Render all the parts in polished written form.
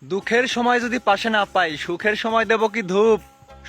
দুঃখের সময় যদি পাশে না পাই, সুখের সময় দেব কি ধূপ।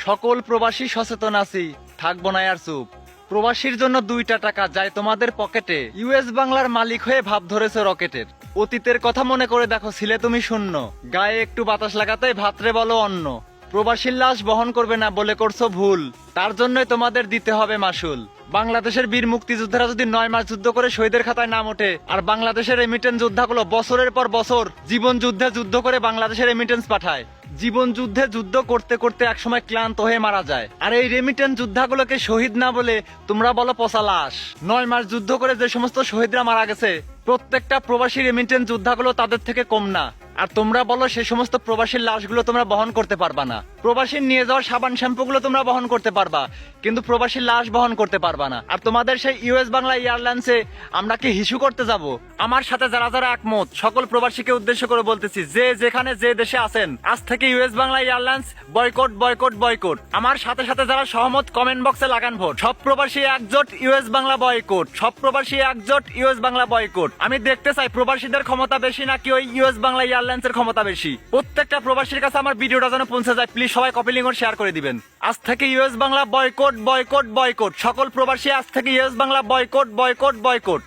সকল প্রবাসী সচেতন আছি, থাকবো না আর চুপ। প্রবাসীর জন্য 2টা টাকা যায় তোমাদের পকেটে, ইউএস বাংলার মালিক হয়ে ভাব ধরেছে রকেটের। অতীতের কথা মনে করে দেখো, ছিলে তুমি শূন্য, গায়ে একটু বাতাস লাগাতেই ভাতরে বলো অন্য। প্রবাসীর লাশ বহন করবে না বলে করছো ভুল, তার জন্যই তোমাদের দিতে হবে মাসুল। বাংলাদেশের বীর মুক্তিযোদ্ধারা যদি 9 মাস যুদ্ধ করে শহীদের খাতায় নাম ওঠে, আর বাংলাদেশের রেমিটেন্স যোদ্ধাগুলো বছরের পর বছর জীবন যুদ্ধে যুদ্ধ করে বাংলাদেশের রেমিটেন্স পাঠায়, জীবন যুদ্ধে যুদ্ধ করতে করতে একসময় ক্লান্ত হয়ে মারা যায়, আর এই রেমিটেন্স যোদ্ধাগুলোকে শহীদ না বলে তোমরা বলো পচা লাশ। 9 মাস যুদ্ধ করে যে সমস্ত শহীদরা মারা গেছে, প্রত্যেকটা প্রবাসী রেমিটেন্স যোদ্ধাগুলো তাদের থেকে কম না, আর তোমরা বলো সেই সমস্ত প্রবাসীর লাশগুলো তোমরা বহন করতে পারবা না। প্রবাসীর নিয়ে যাওয়া সাবান শ্যাম্পু গুলো তোমরা বহন করতে পারবা, কিন্তু প্রবাসীর লাশ বহন করতে পারবা না। আর তোমাদের সেই ইউএস বাংলা এয়ারলাইন্সে আমরা কি হিসু করতে যাব? আমার সাথে যারা যারা একমত, সকল প্রবাসীকে উদ্দেশ্য করে বলতেছি, যে যেখানে যে দেশে আছেন, আজ থেকে US Bangla airlines boycott boycott boycott. আমার সাথে সাথে যারা সহমত কমেন্ট বক্সে লাগান ভোট। সব প্রবাসী একজোট ইউএস বাংলা বয়কট, সব প্রবাসী একজোট ইউএস বাংলা বয়কট। আমি দেখতে চাই প্রবাসীদের ক্ষমতা বেশি নাকি ওই ইউএস বাংলা এয়ারলাইন্সের ক্ষমতা বেশি। প্রত্যেকটা প্রবাসীর কাছে আমার ভিডিওটা যেন পৌঁছে যায়, প্লিজ সবাই কপি লিংক শেয়ার করে দিবেন। আজ থেকে US Bangla boycott boycott boycott. সকল প্রবাসী আজ থেকে US Bangla boycott boycott boycott.